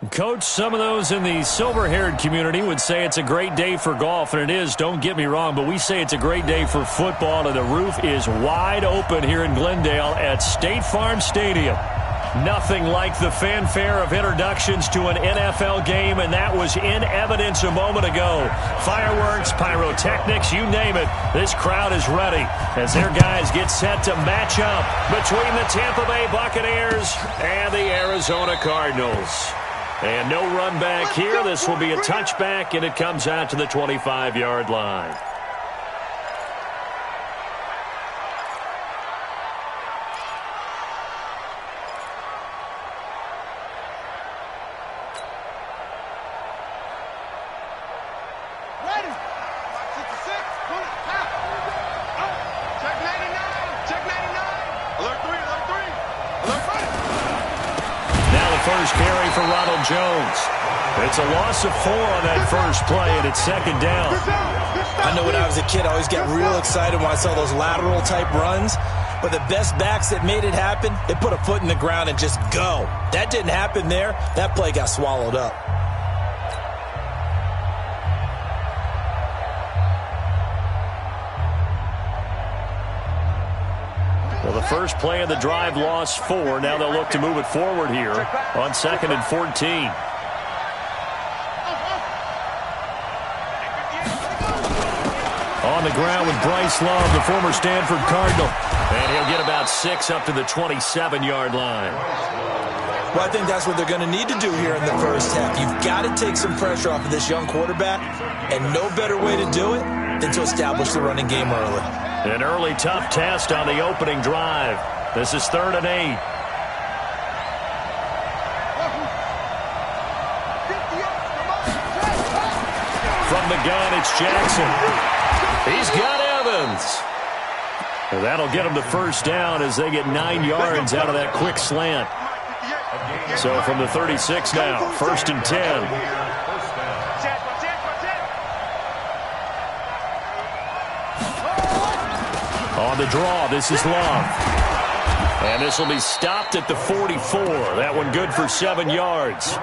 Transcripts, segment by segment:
Coach, some of those in the silver-haired community would say it's a great day for golf, and it is, don't get me wrong, but we say it's a great day for football, and the roof is wide open here in Glendale at State Farm Stadium. Nothing like the fanfare of introductions to an NFL game, and that was in evidence a moment ago. Fireworks, pyrotechnics, you name it. This crowd is ready as their guys get set to match up between the Tampa Bay Buccaneers and the Arizona Cardinals. And no run back here. This will be a touchback, and it comes out to the 25-yard line. First carry for Ronald Jones. It's a loss of 4 on that first play, and it's second down. I know when I was a kid, I always got real excited when I saw those lateral-type runs. But the best backs that made it happen, they put a foot in the ground and just go. That didn't happen there. That play got swallowed up. Well, the first play of the drive lost 4. Now they'll look to move it forward here on 2nd and 14. On the ground with Bryce Love, the former Stanford Cardinal. And he'll get about 6 up to the 27-yard line. Well, I think that's what they're going to need to do here in the first half. You've got to take some pressure off of this young quarterback, and no better way to do it than to establish the running game early. An early tough test on the opening drive. This is 3rd and 8. From the gun, it's Jackson. He's got Evans. Well, that'll get him to first down as they get 9 yards out of that quick slant. So from the 36 now, 1st and 10. On the draw, this is Love. And this will be stopped at the 44. That one good for 7 yards.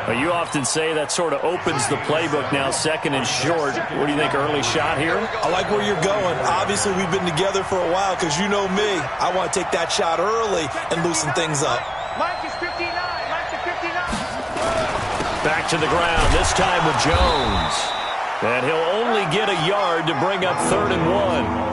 But you often say that sort of opens the playbook now, 2nd and short. What do you think, early shot here? I like where you're going. Obviously, we've been together for a while because you know me. I want to take that shot early and loosen things up. Mike is 59. Mike is 59. Back to the ground, this time with Jones. And he'll only get a yard to bring up 3rd and 1.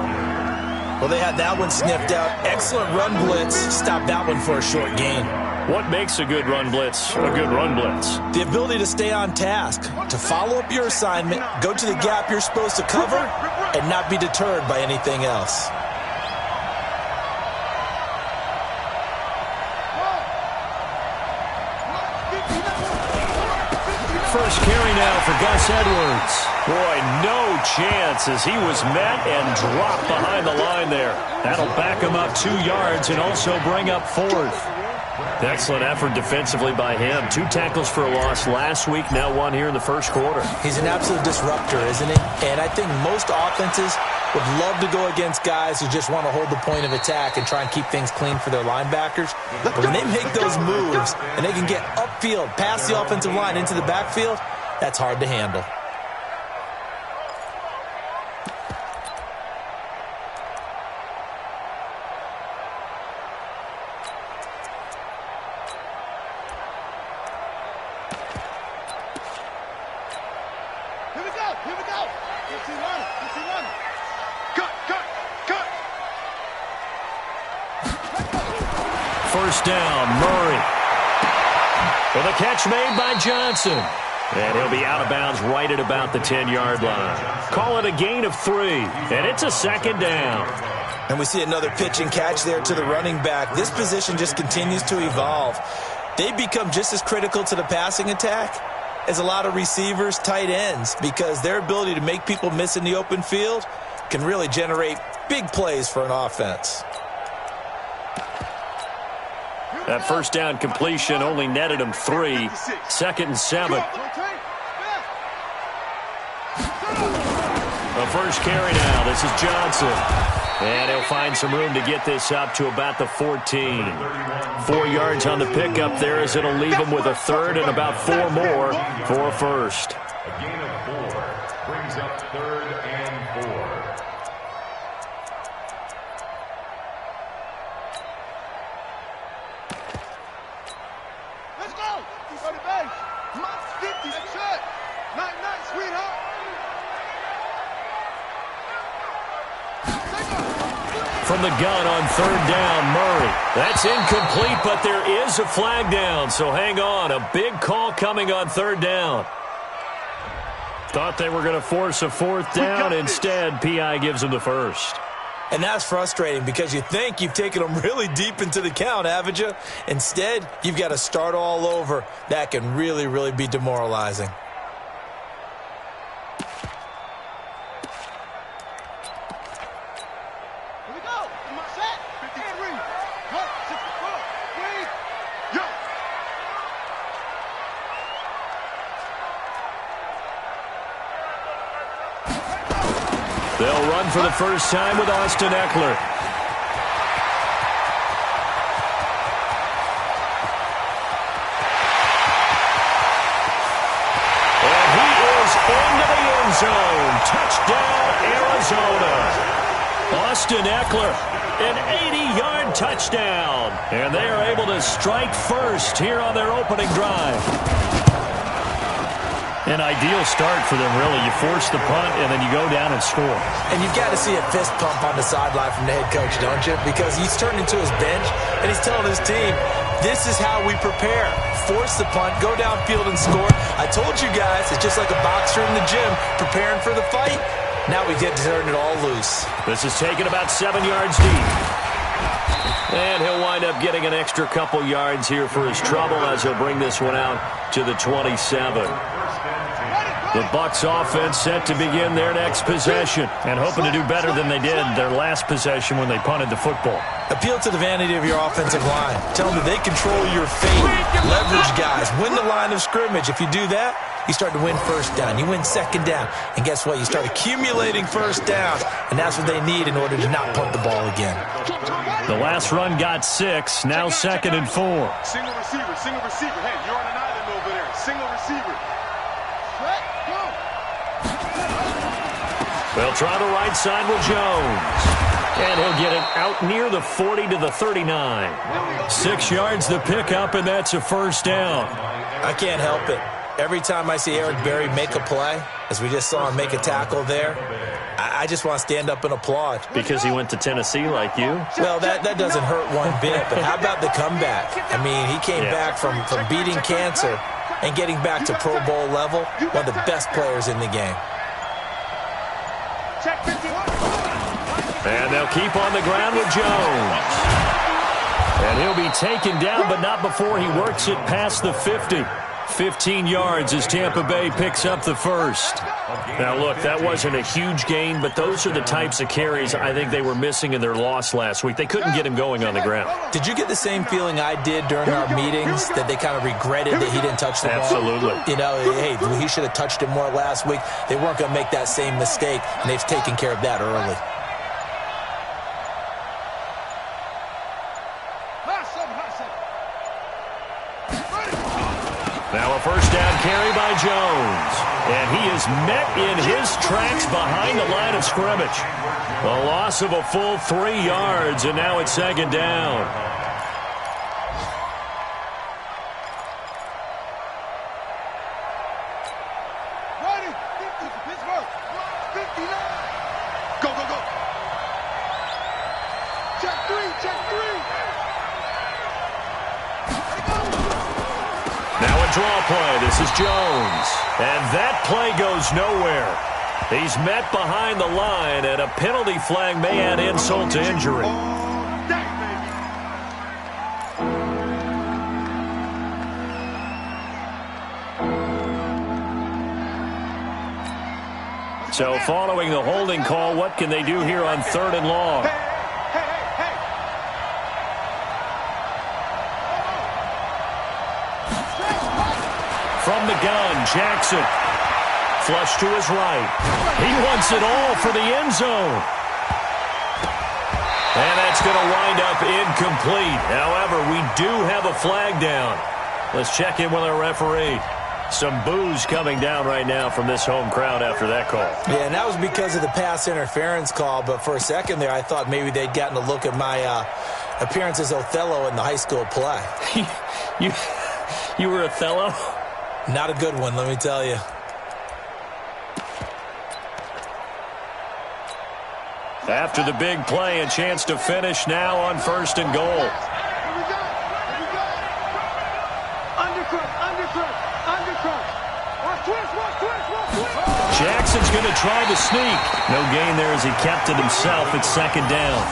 Well, they had that one sniffed out. Excellent run blitz. Stop that one for a short gain. What makes a good run blitz a good run blitz? The ability to stay on task, to follow up your assignment, go to the gap you're supposed to cover, and not be deterred by anything else. First carry now for Gus Edwards. Boy, no chance as he was met and dropped behind the line there. That'll back him up 2 yards and also bring up 4th. Excellent effort defensively by him. 2 tackles for a loss last week, now 1 here in the first quarter. He's an absolute disruptor, isn't he? And I think most offenses would love to go against guys who just want to hold the point of attack and try and keep things clean for their linebackers. But when they make those moves and they can get upfield, past the offensive line into the backfield, that's hard to handle. First down, Murray. With a catch made by Johnson. And he'll be out of bounds right at about the 10-yard line. Call it a gain of 3, and it's a 2nd down. And we see another pitch and catch there to the running back. This position just continues to evolve. They become just as critical to the passing attack as a lot of receivers, tight ends, because their ability to make people miss in the open field can really generate big plays for an offense. That first down completion only netted him 3. 2nd and 7. A first carry now. This is Johnson. And he'll find some room to get this up to about the 14. 4 yards on the pickup there as it'll leave him with a third and about 4 more for a first. A gain of 4 brings up 3rd and 4. Let's go. Go to base. Mark 50. That's it. Night, sweetheart. From the gun on 3rd down, Murray. That's incomplete, but there is a flag down, so hang on. A big call coming on 3rd down. Thought they were going to force a 4th down. Instead, P.I. gives them the first. And that's frustrating because you think you've taken them really deep into the count, haven't you? Instead, you've got to start all over. That can really, really be demoralizing. Here we go. Set. 53. 64. Wait. Yo. They'll run for the first time with Austin Eckler. And he is into the end zone. Touchdown, Arizona. Austin Eckler, an 80-yard touchdown. And they are able to strike first here on their opening drive. An ideal start for them, really. You force the punt, and then you go down and score. And you've got to see a fist pump on the sideline from the head coach, don't you? Because he's turned into his bench, and he's telling his team, this is how we prepare. Force the punt, go downfield and score. I told you guys, it's just like a boxer in the gym preparing for the fight. Now we get to turn it all loose. This is taken about 7 yards deep. And he'll wind up getting an extra couple yards here for his trouble as he'll bring this one out to the 27. The Bucs offense set to begin their next possession and hoping to do better than they did their last possession when they punted the football. Appeal to the vanity of your offensive line. Tell them that they control your fate. Leverage guys. Win the line of scrimmage. If you do that, you start to win first down. You win second down. And guess what? You start accumulating first downs. And that's what they need in order to not punt the ball again. The last run got 6. Now 2nd and 4. Single receiver. Hey, you're on an island over there. Single receiver. They'll try the right side with Jones. And he'll get it out near the 40 to the 39. 6 yards the pickup, and that's a first down. I can't help it. Every time I see Eric Berry make a play, as we just saw him make a tackle there, I just want to stand up and applaud. Because he went to Tennessee like you? Well, that doesn't hurt one bit, but how about the comeback? I mean, he came back from beating cancer and getting back to Pro Bowl level, one of the best players in the game. And they'll keep on the ground with Jones. And he'll be taken down, but not before he works it past the 50. 15 yards as Tampa Bay picks up the first. Now, look, that wasn't a huge gain, but those are the types of carries I think they were missing in their loss last week. They couldn't get him going on the ground. Did you get the same feeling I did during our meetings, that they kind of regretted that he didn't touch the ball? Absolutely. You know, hey, he should have touched it more last week. They weren't going to make that same mistake, and they've taken care of that early. Now a first down carry by Jones. And he is met in his tracks behind the line of scrimmage. A loss of a full 3 yards, and now it's 2nd down. Ready, 50, Pittsburgh, 59. Go. Check three. Now a draw play. This is Jones. And that play goes nowhere. He's met behind the line, and a penalty flag may add insult to injury. So following the holding call, what can they do here on 3rd and long? From the gun, Jackson. Flush to his right. He wants it all for the end zone. And that's going to wind up incomplete. However, we do have a flag down. Let's check in with our referee. Some boos coming down right now from this home crowd after that call. Yeah, and that was because of the pass interference call. But for a second there, I thought maybe they'd gotten a look at my appearance as Othello in the high school play. You were Othello? Not a good one, let me tell you. After the big play, a chance to finish now on 1st and goal. Here we go. Here we go. Undercut. Watch twist. Jackson's going to try to sneak. No gain there as he kept it himself at 2nd down.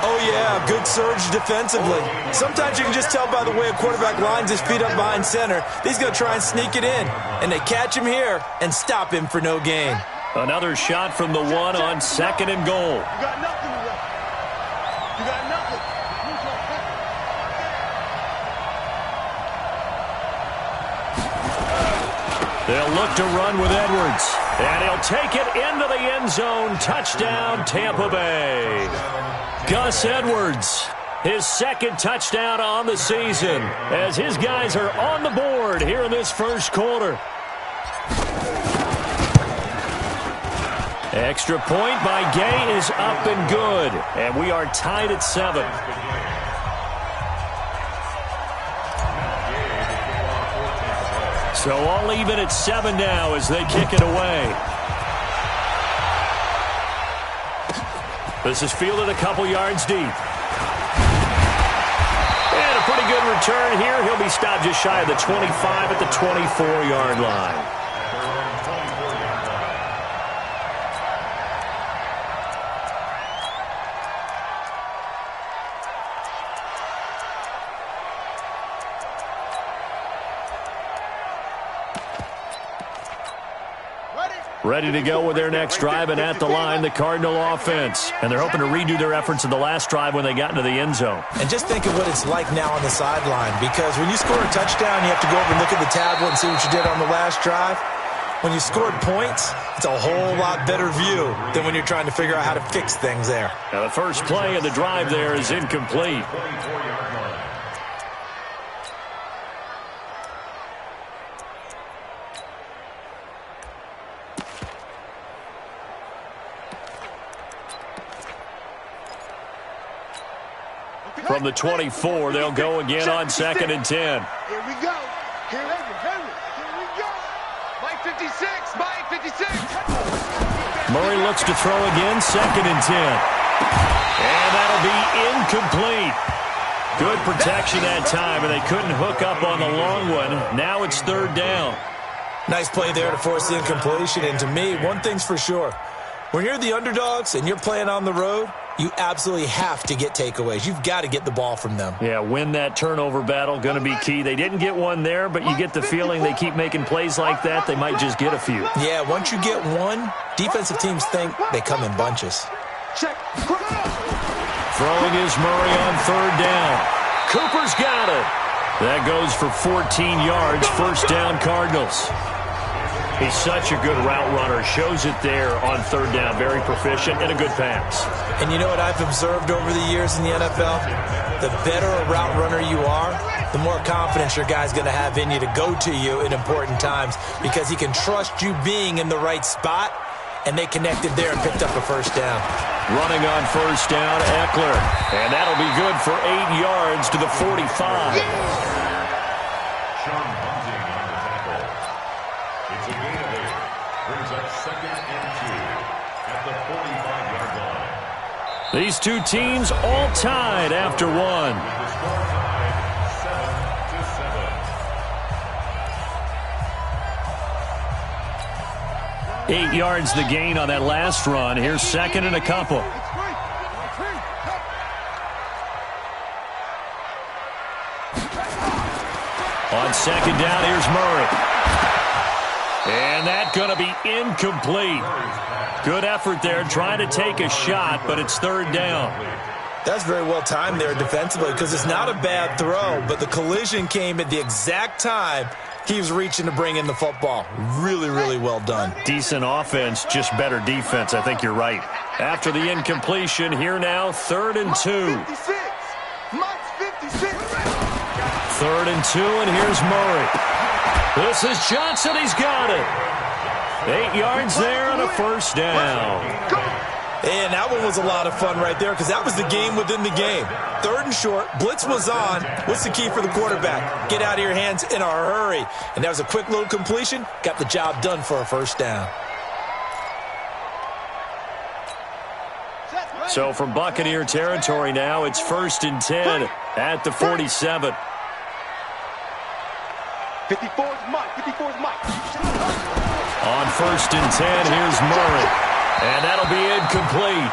Oh, yeah, good surge defensively. Sometimes you can just tell by the way a quarterback lines his feet up behind center. He's going to try and sneak it in. And they catch him here and stop him for no gain. Another shot from the 1 on 2nd and goal. You got nothing to run. You got nothing. They'll look to run with Edwards. And he'll take it into the end zone. Touchdown, Tampa Bay. Gus Edwards, his 2nd touchdown on the season, as his guys are on the board here in this 1st quarter. Extra point by Gay is up and good, and we are tied at 7. So all even at 7 now as they kick it away. This is fielded a couple yards deep. And a pretty good return here. He'll be stopped just shy of the 25 at the 24-yard line. Ready to go with their next drive, and at the line, the Cardinal offense. And they're hoping to redo their efforts in the last drive when they got into the end zone. And just think of what it's like now on the sideline, because when you score a touchdown, you have to go over and look at the tablet and see what you did on the last drive. When you scored points, it's a whole lot better view than when you're trying to figure out how to fix things there. Now, the first play of the drive there is incomplete. From the 24, they'll go again on 2nd and 10. Here we go. Here we go. Mike 56. Murray looks to throw again, 2nd and 10. And that'll be incomplete. Good protection that time, and they couldn't hook up on the long one. Now it's 3rd down. Nice play there to force the incompletion. And to me, one thing's for sure. When you're the underdogs and you're playing on the road, you absolutely have to get takeaways. You've got to get the ball from them. Yeah, win that turnover battle, going to be key. They didn't get one there, but you get the feeling they keep making plays like that, they might just get a few. Yeah, once you get one, defensive teams think they come in bunches. Check. Throwing is Murray on 3rd down. Cooper's got it. That goes for 14 yards, 1st down Cardinals. He's such a good route runner. Shows it there on 3rd down. Very proficient and a good pass. And you know what I've observed over the years in the NFL? The better a route runner you are, the more confidence your guy's going to have in you to go to you in important times, because he can trust you being in the right spot, and they connected there and picked up a 1st down. Running on 1st down, Eckler. And that'll be good for 8 yards to the 45. These two teams all tied after one. Eight yards the gain on that last run. Here's 2nd and a couple. On 2nd down, here's Murray. And that's going to be incomplete. Good effort there, trying to take a shot, but it's 3rd down. That's very well timed there defensively because it's not a bad throw, but the collision came at the exact time he was reaching to bring in the football. Really, really well done. Decent offense, just better defense. I think you're right. After the incompletion, here now, 3rd and 2. 56. Mike's 56. 3rd and 2, and here's Murray. This is Johnson. He's got it. 8 yards there and a first down. And that one was a lot of fun right there because that was the game within the game. 3rd and short, blitz was on. What's the key for the quarterback? Get out of your hands in a hurry. And that was a quick little completion. Got the job done for a first down. So from Buccaneer territory now, it's 1st and 10 at the 47. 54's Mike. 54's Mike. On 1st and 10, here's Murray. And that'll be incomplete.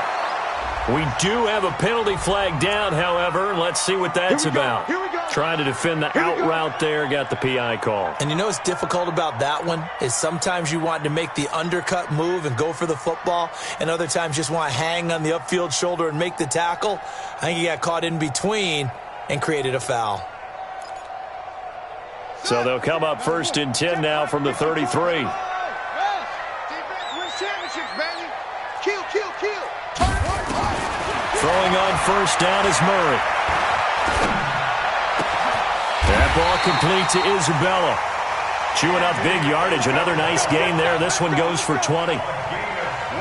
We do have a penalty flag down, however. Let's see what that's about. Trying to defend the out route there, got the PI call. And you know what's difficult about that one is sometimes you want to make the undercut move and go for the football, and other times just want to hang on the upfield shoulder and make the tackle. I think he got caught in between and created a foul. So they'll come up 1st and 10 now from the 33. Throwing on 1st down is Murray. That ball complete to Isabella. Chewing up big yardage. Another nice gain there. This one goes for 20.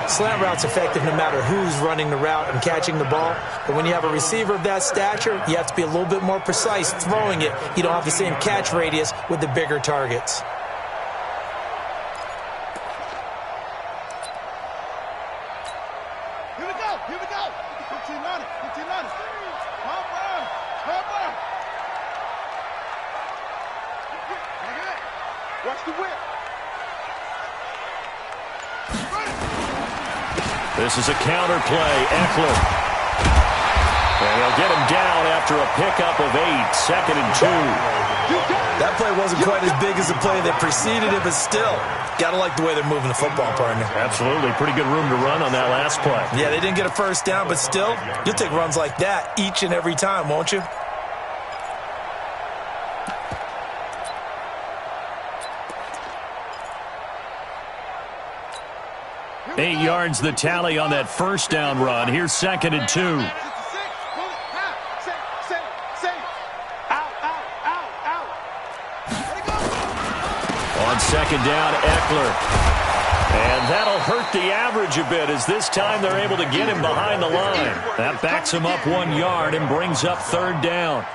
Slant route's effective no matter who's running the route and catching the ball. But when you have a receiver of that stature, you have to be a little bit more precise throwing it. You don't have the same catch radius with the bigger targets. Here we go. Here we go. 15 on it. 15 on it. Come on. Come on. Watch the whip. This is a counter play. Eckler. And they'll get him down after a pickup of 8. 2nd and 2. That play wasn't quite as big as the play that preceded it, but still, got to like the way they're moving the football, partner. Absolutely. Pretty good room to run on that last play. Yeah, they didn't get a first down, but still, you'll take runs like that each and every time, won't you? Eight yards the tally on that first down run. Here's 2nd and 2. On 2nd down, Eckler. And that'll hurt the average a bit as this time they're able to get him behind the line. That backs him up 1 yard and brings up 3rd down.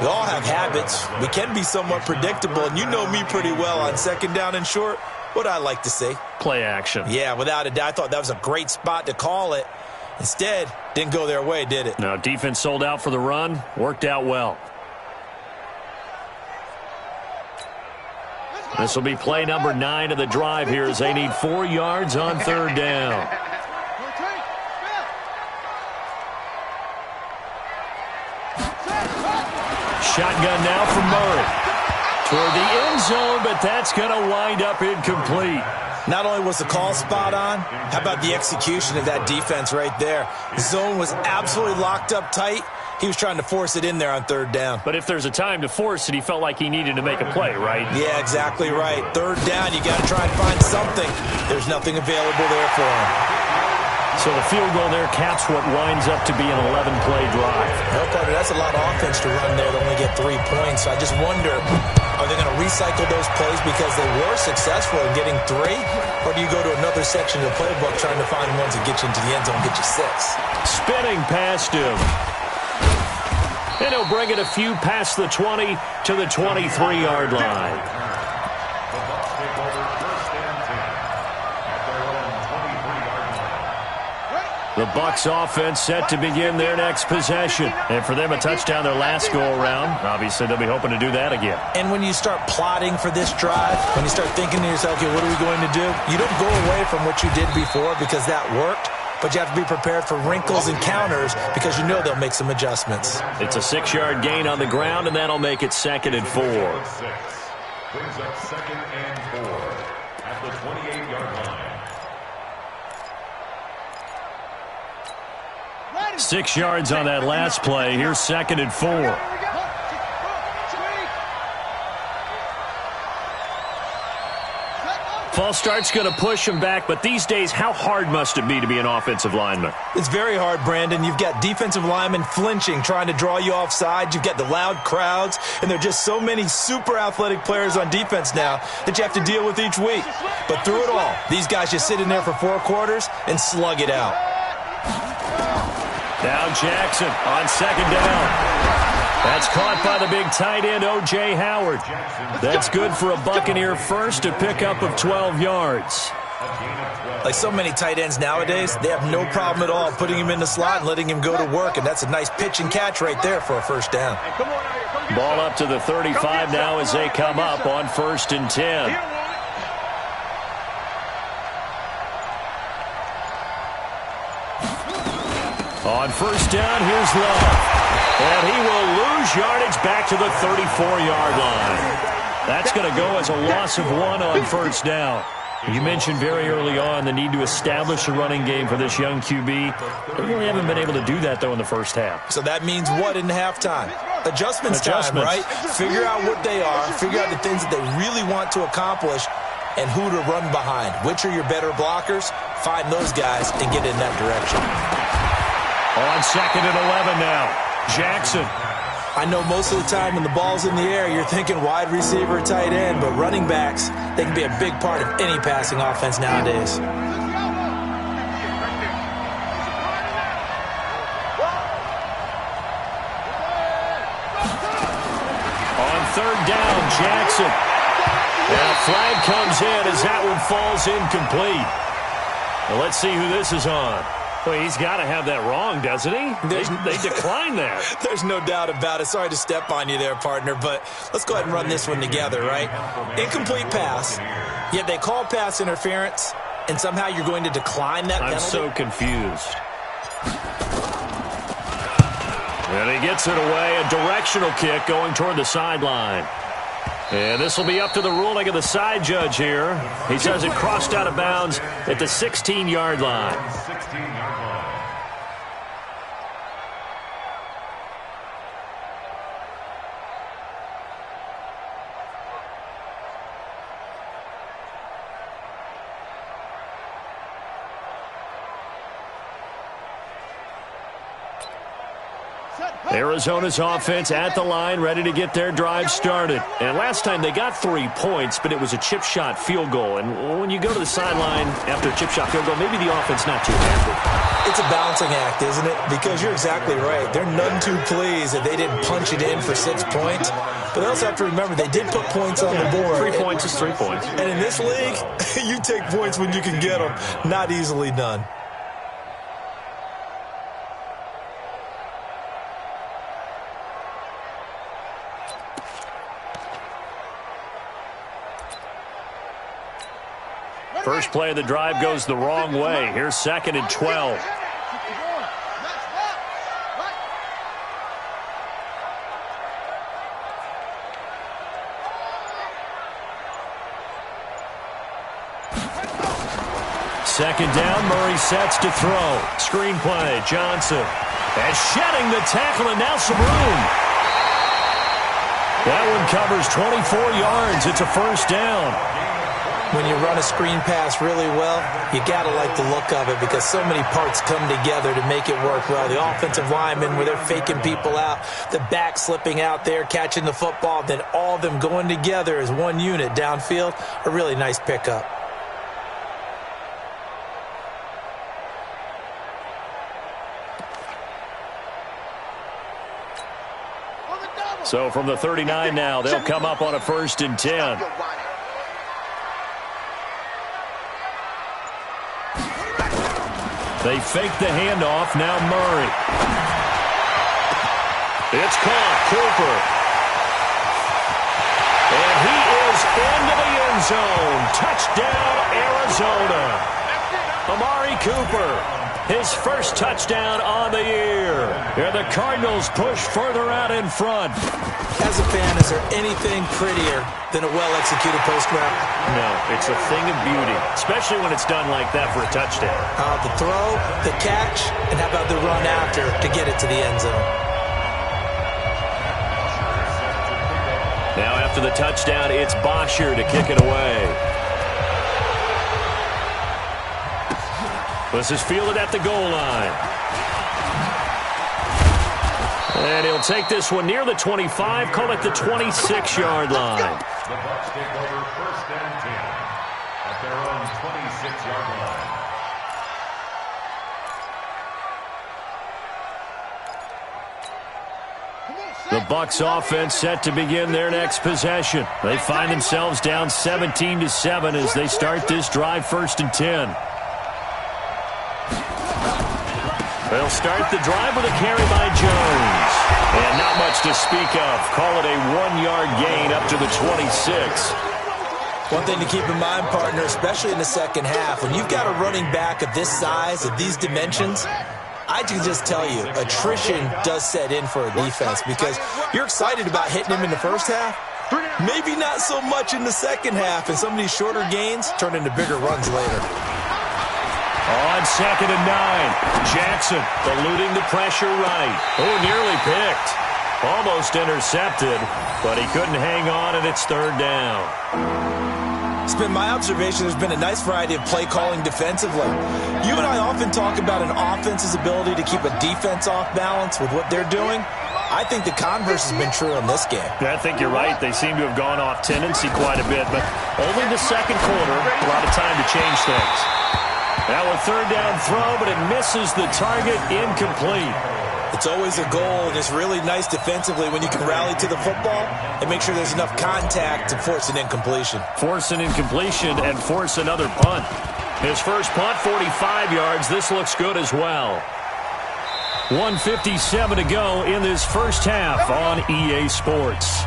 We all have habits. We can be somewhat predictable, and you know me pretty well on 2nd down and short. What I like to say. Play action. Yeah, without a doubt. I thought that was a great spot to call it. Instead, didn't go their way, did it? No, defense sold out for the run. Worked out well. This will be play number 9 of the drive here as they need 4 yards on 3rd down. Shotgun now from Murray. Toward the end zone, but that's going to wind up incomplete. Not only was the call spot on, how about the execution of that defense right there? The zone was absolutely locked up tight. He was trying to force it in there on 3rd down. But if there's a time to force it, he felt like he needed to make a play, right? Yeah, exactly right. 3rd down, you got to try and find something. There's nothing available there for him. So the field goal there caps what winds up to be an 11-play drive. No, partner, that's a lot of offense to run there to only get 3 points. So I just wonder, are they going to recycle those plays because they were successful in getting 3? Or do you go to another section of the playbook trying to find ones that get you into the end zone and get you 6? Spinning past him. And he'll bring it a few past the 20 to the 23-yard line. The Bucs offense set to begin their next possession. And for them, a touchdown their last go-around. Obviously, they'll be hoping to do that again. And when you start plotting for this drive, when you start thinking to yourself, okay, what are we going to do? You don't go away from what you did before because that worked. But you have to be prepared for wrinkles and counters because you know they'll make some adjustments. It's a 6-yard gain on the ground, and that'll make it 2nd and 4. Brings up 2nd and 4 at the 28-yard line. 6 yards on that last play. Here's 2nd and 4. False start's going to push him back, but these days, how hard must it be to be an offensive lineman? It's very hard, Brandon. You've got defensive linemen flinching, trying to draw you offside. You've got the loud crowds, and there are just so many super athletic players on defense now that you have to deal with each week. But through it all, these guys just sit in there for 4 quarters and slug it out. Now Jackson on 2nd down. That's caught by the big tight end, O.J. Howard. That's good for a Buccaneer first, a pickup of 12 yards. Like so many tight ends nowadays, they have no problem at all putting him in the slot and letting him go to work, and that's a nice pitch and catch right there for a first down. Ball up to the 35 now as they come up on 1st and 10. On 1st down, here's Love. And he will lose yardage back to the 34-yard line. That's going to go as a loss of 1 on 1st down. You mentioned very early on the need to establish a running game for this young QB. They really haven't been able to do that, though, in the first half. So that means what in halftime? Adjustments time, right? Figure out what they are, figure out the things that they really want to accomplish, and who to run behind. Which are your better blockers? Find those guys and get in that direction. On 2nd and 11 now. Jackson. I know most of the time when the ball's in the air, you're thinking wide receiver, tight end, but running backs, they can be a big part of any passing offense nowadays. On 3rd down, Jackson. And a flag comes in as that one falls incomplete. Well, let's see who this is on. Well, he's got to have that wrong, doesn't he? They declined that. There's no doubt about it. Sorry to step on you there, partner, but let's go ahead and run this one together, right? Incomplete pass, yet they call pass interference, and somehow you're going to decline that penalty? I'm so confused. And he gets it away, a directional kick going toward the sideline. And this will be up to the ruling of the side judge here. He says it crossed out of bounds at the 16-yard line. Arizona's offense at the line, ready to get their drive started. And last time they got 3 points, but it was a chip shot field goal. And when you go to the sideline after a chip shot field goal, maybe the offense not too happy. It's a balancing act, isn't it? Because you're exactly right. They're none too pleased that they didn't punch it in for 6 points. But they also have to remember they did put points on the board. 3 points is 3 points. And in this league, you take points when you can get them. Not easily done. First play of the drive goes the wrong way. Here's 2nd and 12. Second down, Murray sets to throw. Screen play, Johnson. And shedding the tackle, and now some room. That one covers 24 yards. It's a first down. When you run a screen pass really well, you got to like the look of it because so many parts come together to make it work well. The offensive linemen, where they're faking people out, the back slipping out there, catching the football, then all of them going together as one unit downfield, a really nice pickup. So from the 39 now, they'll come up on a 1st and 10. They fake the handoff. Now Murray. It's caught. Cooper. And he is into the end zone. Touchdown, Arizona. Amari Cooper, his first touchdown on the year. And the Cardinals push further out in front. As a fan, is there anything prettier than a well-executed post route? No, it's a thing of beauty, especially when it's done like that for a touchdown. The throw, the catch, and how about the run after to get it to the end zone? Now after the touchdown, it's Bosher to kick it away. This is fielded at the goal line. And he'll take this one near the 25, call it the 26-yard line. The Bucs take over 1st and 10 at their own 26-yard line. The Bucs offense set to begin their next possession. They find themselves down 17-7 as they start this drive 1st and 10. They'll start the drive with a carry by Jones. And not much to speak of. Call it a 1-yard gain up to the 26. One thing to keep in mind, partner, especially in the second half, when you've got a running back of this size, of these dimensions, I can just tell you, attrition does set in for a defense because you're excited about hitting him in the first half. Maybe not so much in the second half, and some of these shorter gains turn into bigger runs later. On 2nd and 9, Jackson eluding the pressure right. Oh, nearly picked. Almost intercepted, but he couldn't hang on, and it's 3rd down. It's been my observation there's been a nice variety of play calling defensively. You and I often talk about an offense's ability to keep a defense off balance with what they're doing. I think the converse has been true in this game. I think you're right. They seem to have gone off tendency quite a bit, but only the second quarter, a lot of time to change things. Now a 3rd down throw, but it misses the target, incomplete. It's always a goal, and it's really nice defensively when you can rally to the football and make sure there's enough contact to force an incompletion. Force an incompletion and force another punt. His first punt, 45 yards. This looks good as well. 1:57 to go in this first half on EA Sports.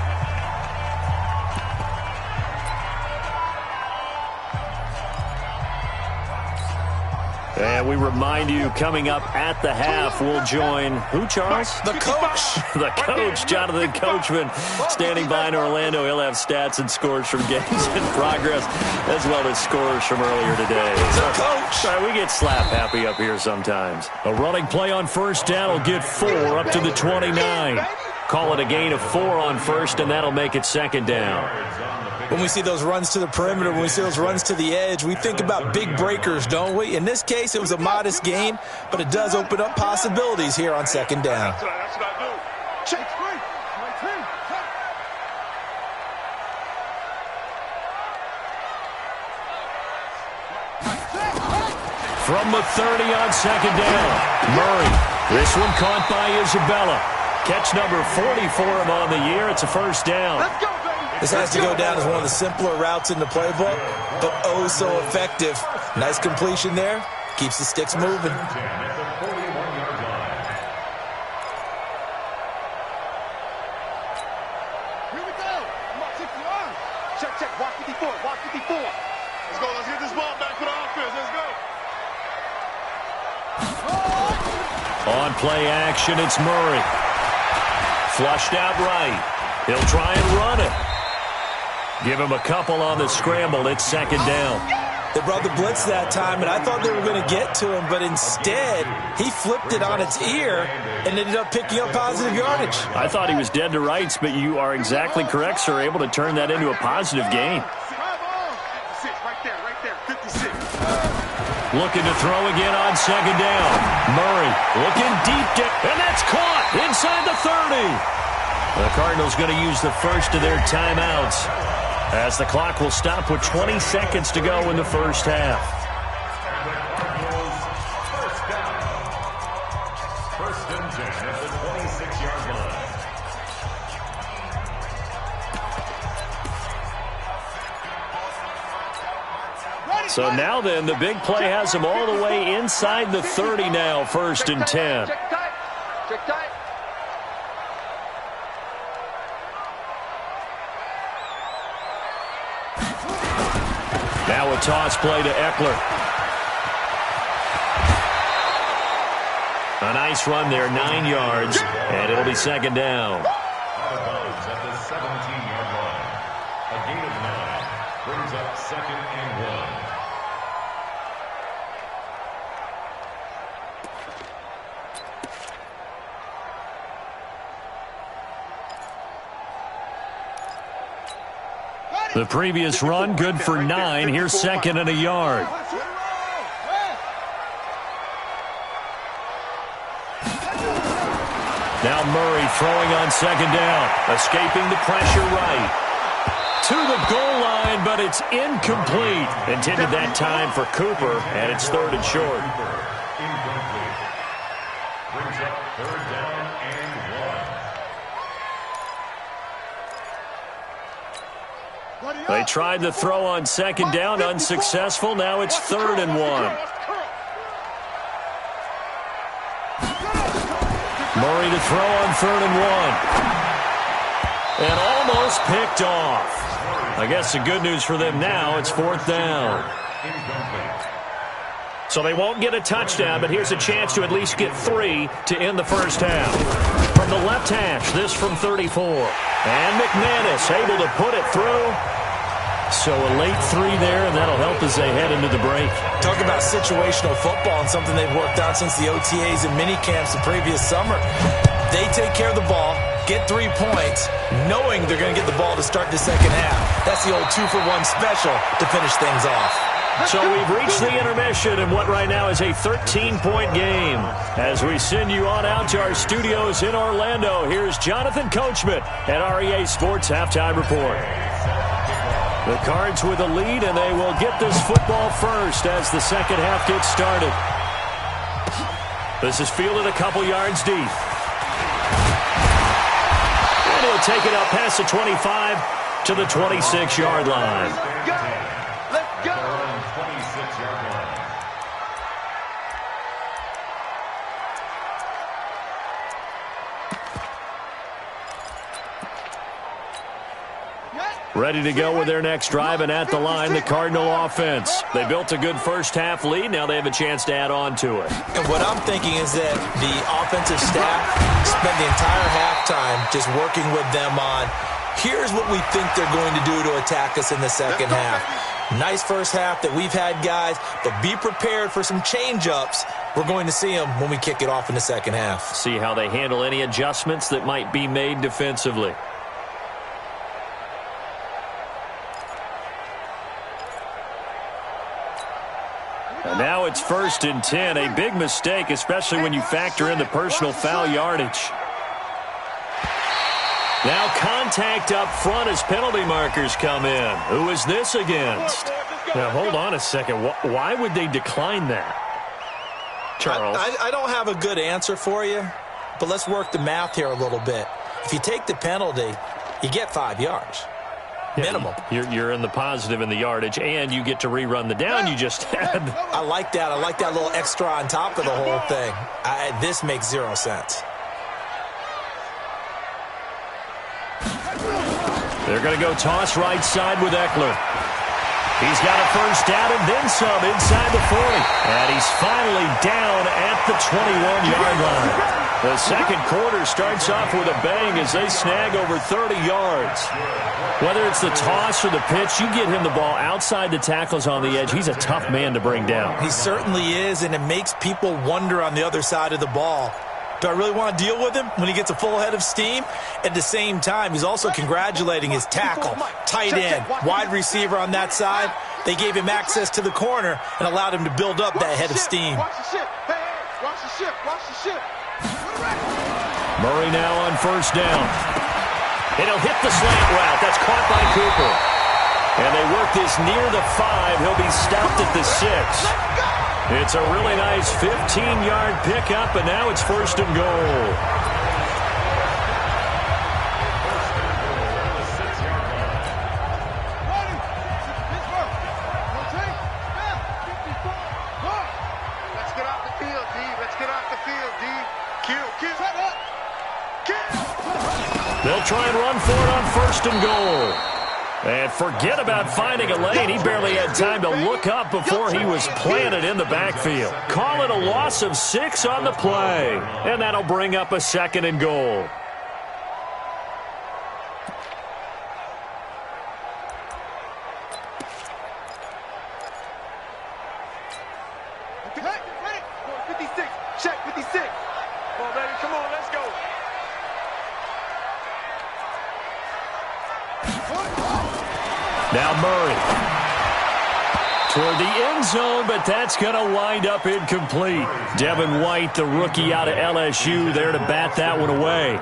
And we remind you, coming up at the half, we'll join who, Charles? The coach. The coach, Jonathan Coachman, standing by in Orlando. He'll have stats and scores from games in progress, as well as scores from earlier today. The coach. Sorry, we get slap happy up here sometimes. A running play on 1st down will get 4 up to the 29. Call it a gain of 4 on 1st, and that'll make it 2nd down. When we see those runs to the perimeter, when we see those runs to the edge, we think about big breakers, don't we? In this case, it was a modest gain, but it does open up possibilities here on 2nd down. That's what I do. Check three. From the 30 on 2nd down, Murray. This one caught by Isabella. Catch number 40 for him on the year. It's a 1st down. Let's go, baby. This has to go down as one of the simpler routes in the playbook, but oh so effective. Nice completion there. Keeps the sticks moving. Here we go. Come on, 60 yards. Check. Walk 54. Let's go. Let's get this ball back for the offense. Let's go. On play action, it's Murray. Flushed out right. He'll try and run it. Give him a couple on the scramble. It's 2nd down. They brought the blitz that time, and I thought they were going to get to him, but instead, he flipped it on its ear and ended up picking up positive yardage. I thought he was dead to rights, but you are exactly correct, sir. Able to turn that into a positive gain. 56, right there, 56. Looking to throw again on 2nd down. Murray looking deep, and that's caught inside the 30. The Cardinals going to use the first of their timeouts, as the clock will stop with 20 seconds to go in the first half. First and 10 at the 26-yard line. So now then, the big play has him all the way inside the 30 now, 1st and 10. Check tight. Now a toss play to Eckler. A nice run there, 9 yards, and it'll be second down. Out of bounds at the 17-yard line. A gain of 9 brings up second and 1. The previous run, good for 9. Here's second and a yard. Now Murray throwing on second down. Escaping the pressure right. To the goal line, but it's incomplete. Intended that time for Cooper, and it's third and short. Incomplete. Brings up third down and 1. They tried the throw on second down, unsuccessful. Now it's third and 1. Murray to throw on third and 1. And almost picked off. I guess the good news for them now, it's fourth down. So they won't get a touchdown, but here's a chance to at least get 3 to end the first half. From the left hash, this from 34. And McManus able to put it through. So a late 3 there, and that'll help as they head into the break. Talk about situational football and something they've worked on since the OTAs and minicamps the previous summer. They take care of the ball, get 3 points, knowing they're going to get the ball to start the second half. That's the old 2-for-1 special to finish things off. So we've reached the intermission in what right now is a 13-point game. As we send you on out to our studios in Orlando, here's Jonathan Coachman at REA Sports Halftime Report. The Cards with a lead, and they will get this football first as the second half gets started. This is fielded a couple yards deep. And he'll take it out past the 25 to the 26-yard line. Let's go. 26-yard line. Ready to go with their next drive, and at the line, the Cardinal offense. They built a good first-half lead. Now they have a chance to add on to it. And what I'm thinking is that the offensive staff spent the entire halftime just working with them on, here's what we think they're going to do to attack us in the second half. Nice first half that we've had, guys, but be prepared for some change-ups. We're going to see them when we kick it off in the second half. See how they handle any adjustments that might be made defensively. And now it's 1st and 10. A big mistake, especially when you factor in the personal foul yardage. Now contact up front as penalty markers come in. Who is this against? Now, hold on a second. Why would they decline that? Charles? I don't have a good answer for you, but let's work the math here a little bit. If you take the penalty, you get 5 yards. Minimum. You're in the positive in the yardage, and you get to rerun the down you just had. I like that. I like that little extra on top of the whole thing. This makes 0 sense. They're going to go toss right side with Eckler. He's got a first down and then some inside the 40. And he's finally down at the 21-yard line. The second quarter starts off with a bang as they snag over 30 yards. Whether it's the toss or the pitch, you get him the ball outside the tackles on the edge. He's a tough man to bring down. He certainly is, and it makes people wonder on the other side of the ball. Do I really want to deal with him when he gets a full head of steam? At the same time, he's also congratulating his tackle, tight end, wide receiver on that side. They gave him access to the corner and allowed him to build up that head of steam. Watch the ship. Hey, watch the ship. Watch the ship. Murray now on first down. And he'll hit the slant route. That's caught by Cooper. And they work this near the 5. He'll be stopped at the 6. It's a really nice 15-yard pickup, and now it's 1st and goal. Let's get off the field, D. Let's get off the field, D. Kill. They'll try and run for it on 1st and goal. And forget about finding a lane. He barely had time to look up before he was planted in the backfield. Call it a loss of 6 on the play. And that'll bring up a 2nd and goal. Now Murray toward the end zone, but that's going to wind up incomplete. Devin White, the rookie out of LSU, there to bat that one away.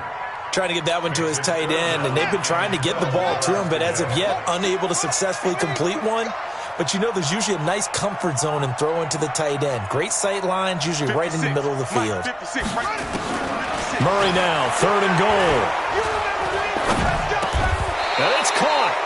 Trying to get that one to his tight end, and they've been trying to get the ball to him, but as of yet, unable to successfully complete one. But you know there's usually a nice comfort zone in throwing to the tight end. Great sight lines, usually right in the middle of the field. Murray now, 3rd and goal. And it's caught.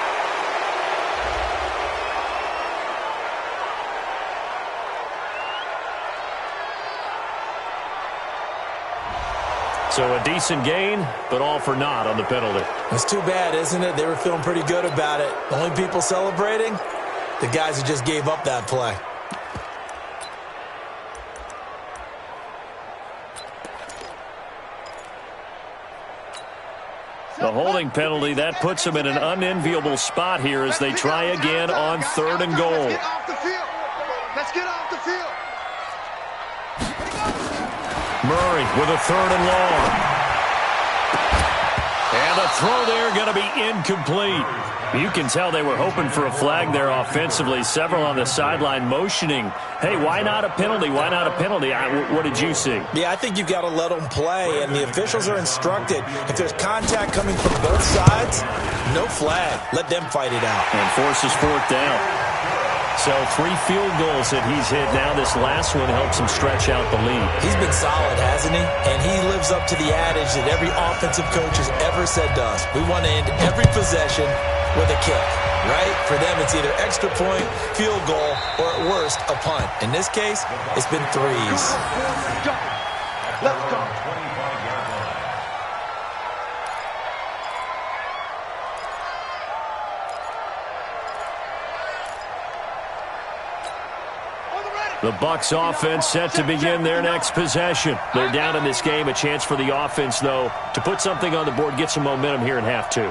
So a decent gain, but all for naught on the penalty. It's too bad, isn't it? They were feeling pretty good about it. The only people celebrating, the guys who just gave up that play. The holding penalty, that puts them in an unenviable spot here as they try again on 3rd and goal. Let's get off the field. Let's get off the field. Murray with a 3rd and long. And the throw there going to be incomplete. You can tell they were hoping for a flag there offensively. Several on the sideline motioning, hey, why not a penalty? Why not a penalty? What did you see? Yeah, I think you've got to let them play, and the officials are instructed. If there's contact coming from both sides, no flag. Let them fight it out. And forces 4th down. So 3 field goals that he's hit now. This last one helps him stretch out the lead. He's been solid, hasn't he? And he lives up to the adage that every offensive coach has ever said to us. We want to end every possession with a kick, right? For them, it's either extra point, field goal, or at worst, a punt. In this case, it's been 3s. Let's go. The Bucs offense set to begin their next possession. They're down in this game. A chance for the offense, though, to put something on the board, get some momentum here in half 2.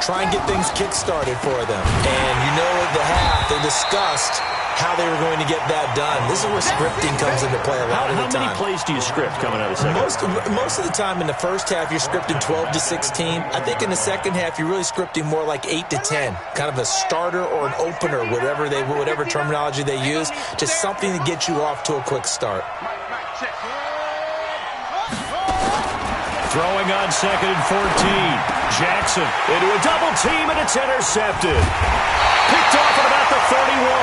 Try and get things kick-started for them. And you know at the half, they discussed how they were going to get that done. This is where scripting comes into play a lot of the time. How many plays do you script coming out of the second? Most of the time in the first half, you're scripting 12 to 16. I think in the second half, you're really scripting more like 8 to 10. Kind of a starter or an opener, whatever terminology they use. Just something to get you off to a quick start. Throwing on 2nd and 14. Jackson into a double team, and it's intercepted. Picked off at about the 31.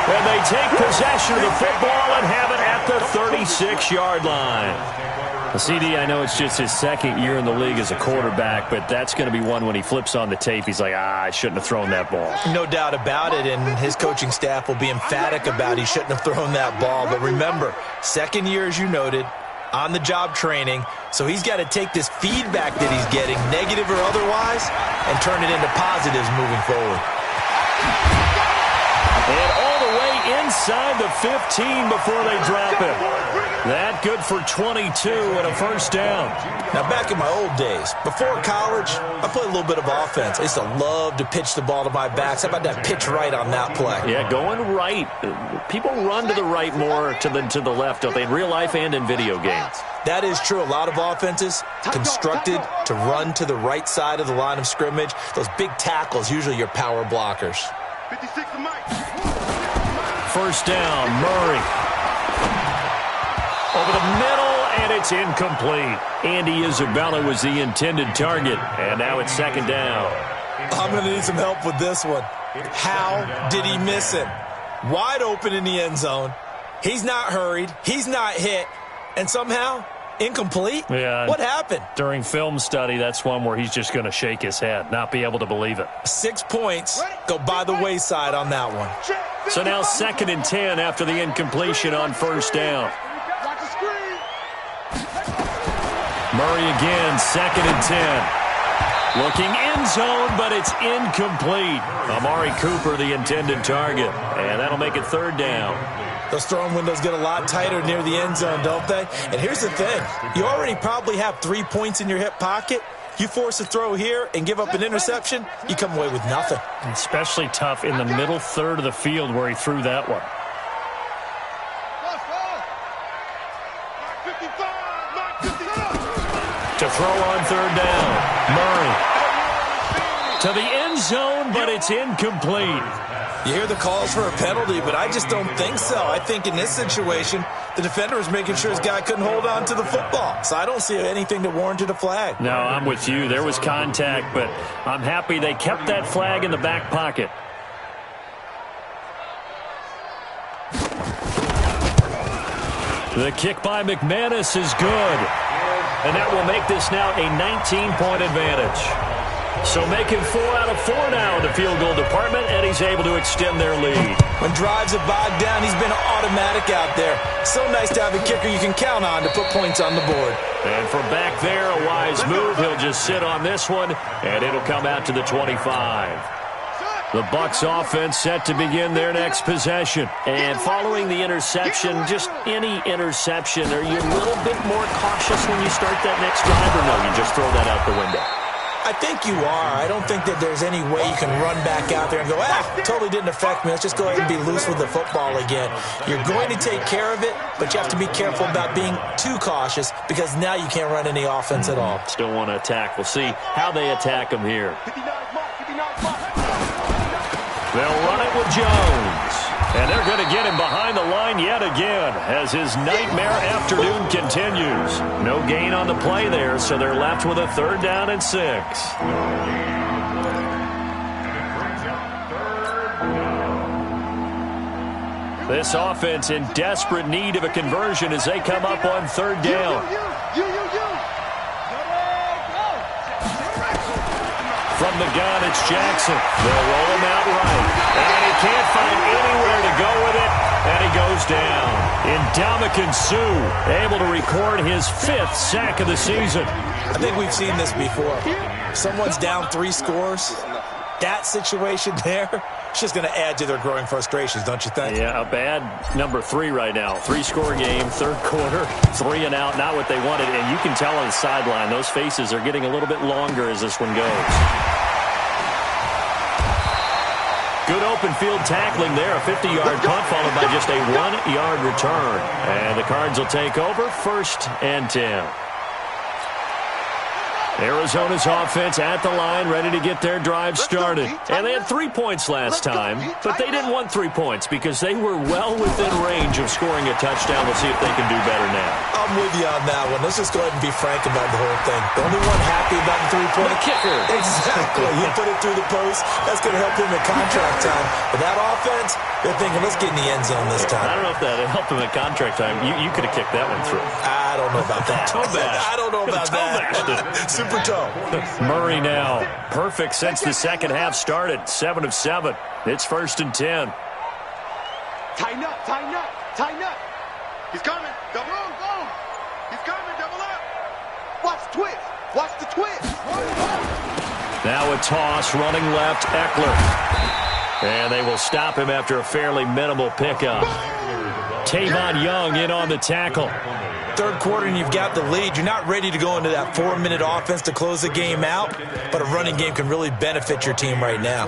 And they take possession of the football and have it at the 36-yard line. CD, I know it's just his 2nd year in the league as a quarterback, but that's going to be one when he flips on the tape. He's like, I shouldn't have thrown that ball. No doubt about it, and his coaching staff will be emphatic about he shouldn't have thrown that ball. But remember, 2nd year, as you noted, on-the-job training, so he's got to take this feedback that he's getting, negative or otherwise, and turn it into positives moving forward. And all the way inside the 15 before they drop it. That good for 22 and a 1st down. Now, back in my old days, before college, I played a little bit of offense. I used to love to pitch the ball to my backs. How about that pitch right on that play? Yeah, going right. People run to the right more than to the left, don't they, in real life and in video games? That is true. A lot of offenses constructed to run to the right side of the line of scrimmage. Those big tackles, usually your power blockers. 56 to Mike. 1st down, Murray. Over the middle, and it's incomplete. Andy Isabella was the intended target, and now it's 2nd down. I'm going to need some help with this one. How did he miss it? Wide open in the end zone. He's not hurried. He's not hit. And somehow, incomplete? Yeah. What happened? During film study, that's one where he's just going to shake his head, not be able to believe it. 6 points go by the wayside on that one. So now 2nd and 10 after the incompletion on 1st down. Murray again, 2nd and 10. Looking end zone, but it's incomplete. Amari Cooper, the intended target. And that'll make it third down. Those throwing windows get a lot tighter near the end zone, don't they? And here's the thing. You already probably have 3 points in your hip pocket. You force a throw here and give up an interception, you come away with nothing. Especially tough in the middle third of the field where he threw that one. To throw on third down. Murray. To the end zone, but it's incomplete. You hear the calls for a penalty, but I just don't think so. I think in this situation, the defender was making sure his guy couldn't hold on to the football. So I don't see anything that warranted a flag. No, I'm with you. There was contact, but I'm happy they kept that flag in the back pocket. The kick by McManus is good. And that will make this now a 19-point advantage. So making 4 out of 4 now in the field goal department, and he's able to extend their lead. When drives have bogged down, he's been automatic out there. So nice to have a kicker you can count on to put points on the board. And from back there, a wise move. He'll just sit on this one, and it'll come out to the 25. The Bucs offense set to begin their next possession. And following the interception, just any interception, are you a little bit more cautious when you start that next drive, or no, you just throw that out the window? I think you are. I don't think that there's any way you can run back out there and go, totally didn't affect me. Let's just go ahead and be loose with the football again. You're going to take care of it, but you have to be careful about being too cautious because now you can't run any offense at all. Still want to attack. We'll see how they attack him here. They'll run it with Jones. And they're going to get him behind the line yet again as his nightmare afternoon continues. No gain on the play there, so they're left with a 3rd down and 6. This offense in desperate need of a conversion as they come up on 3rd down. From the gun, it's Jackson. They'll roll him out right. And he can't find anywhere to go with it, and he goes down. Ndamukong Suh able to record his 5th sack of the season. I think we've seen this before. Someone's down 3 scores. That situation there, it's just going to add to their growing frustrations, don't you think? Yeah, a bad number 3 right now. 3-score game, 3rd quarter, 3 and out, not what they wanted. And you can tell on the sideline, those faces are getting a little bit longer as this one goes. Good open field tackling there. A 50-yard punt followed by just a 1-yard return. And the Cards will take over 1st and 10. Arizona's offense at the line, ready to get their drive started. And they had 3 points last time, but they didn't want 3 points because they were well within range of scoring a touchdown. We'll see if they can do better now. I'm with you on that one. Let's just go ahead and be frank about the whole thing. The only one happy about the 3-point kicker. Exactly. He put it through the post. That's going to help him at contract time. But that offense, they're thinking, let's get in the end zone this time. I don't know if that helped him at contract time. You could have kicked that one through. I don't know about that. Toe bash. I don't know about that. Super toe. Murray now. Perfect since the second half started. 7 of 7. It's 1st and 10. Tighten up, tighten up, tighten up. He's coming. Double up, go. He's coming, double up. Watch the twist. Watch the twist. Now a toss running left, Eckler. And they will stop him after a fairly minimal pickup. Tavon Young in on the tackle. 3rd quarter and you've got the lead. You're not ready to go into that 4-minute offense to close the game out, but a running game can really benefit your team right now.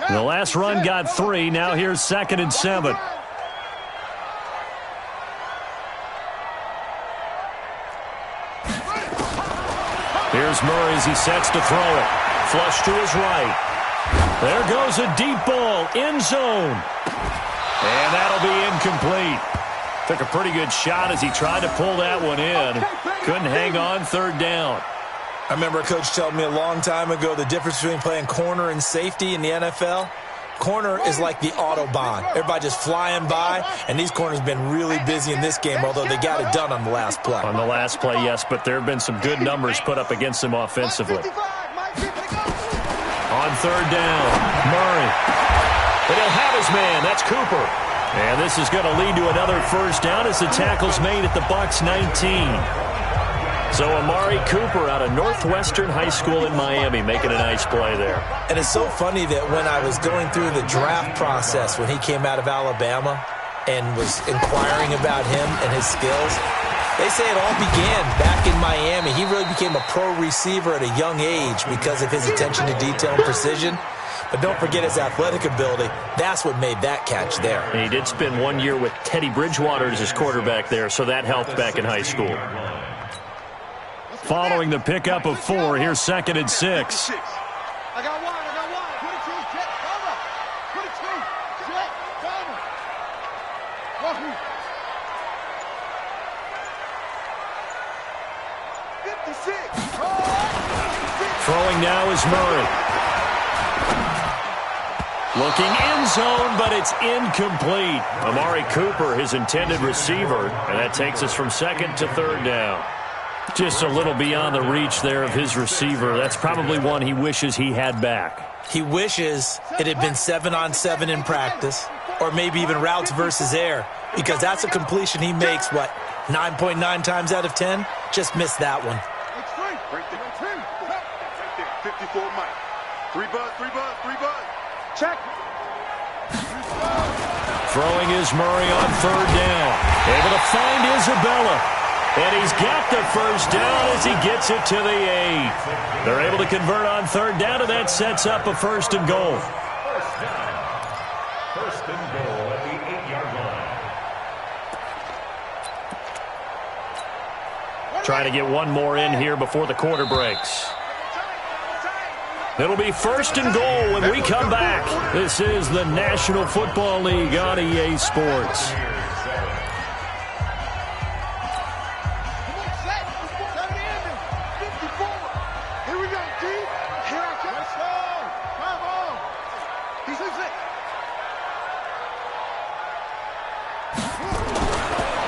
The last run got 3. Now here's 2nd and 7. Here's Murray as he sets to throw it. Flush to his right. There goes a deep ball, end zone. And that'll be incomplete. Took a pretty good shot as he tried to pull that one in. Couldn't hang on 3rd down. I remember a coach telling me a long time ago the difference between playing corner and safety in the NFL. Corner is like the Autobahn. Everybody just flying by, and these corners have been really busy in this game, although they got it done on the last play. On the last play, yes, but there have been some good numbers put up against them offensively. On 3rd down, Murray. But he'll have his man. That's Cooper. And this is going to lead to another 1st down as the tackle's made at the Bucs 19. So Amari Cooper out of Northwestern High School in Miami making a nice play there. And it's so funny that when I was going through the draft process when he came out of Alabama and was inquiring about him and his skills, they say it all began back in Miami. He really became a pro receiver at a young age because of his attention to detail and precision. But don't forget his athletic ability. That's what made that catch there. And he did spend 1 year with Teddy Bridgewater as his quarterback there, so that helped back in high school. Following the pickup of 4, here's 2nd and 6. I got one. 22, jet, cover. 22, jet, cover. Wahoo. 56. Throwing now is Murray. Looking end zone, but it's incomplete. Amari Cooper, his intended receiver, and that takes us from 2nd to 3rd down. Just a little beyond the reach there of his receiver. That's probably one he wishes he had back. He wishes it had been 7-on-7 in practice, or maybe even routes versus air, because that's a completion he makes, 9.9 times out of 10? Just missed that one. Right there. 54 Mike. 3 buzz. Check. Throwing is Murray on 3rd down. Able to find Isabella. And he's got the first down as he gets it to the 8. They're able to convert on 3rd down, and that sets up a 1st and goal. First and goal at the 8-yard line. Trying to get one more in here before the quarter breaks. It'll be 1st and goal when we come back. This is the National Football League on EA Sports.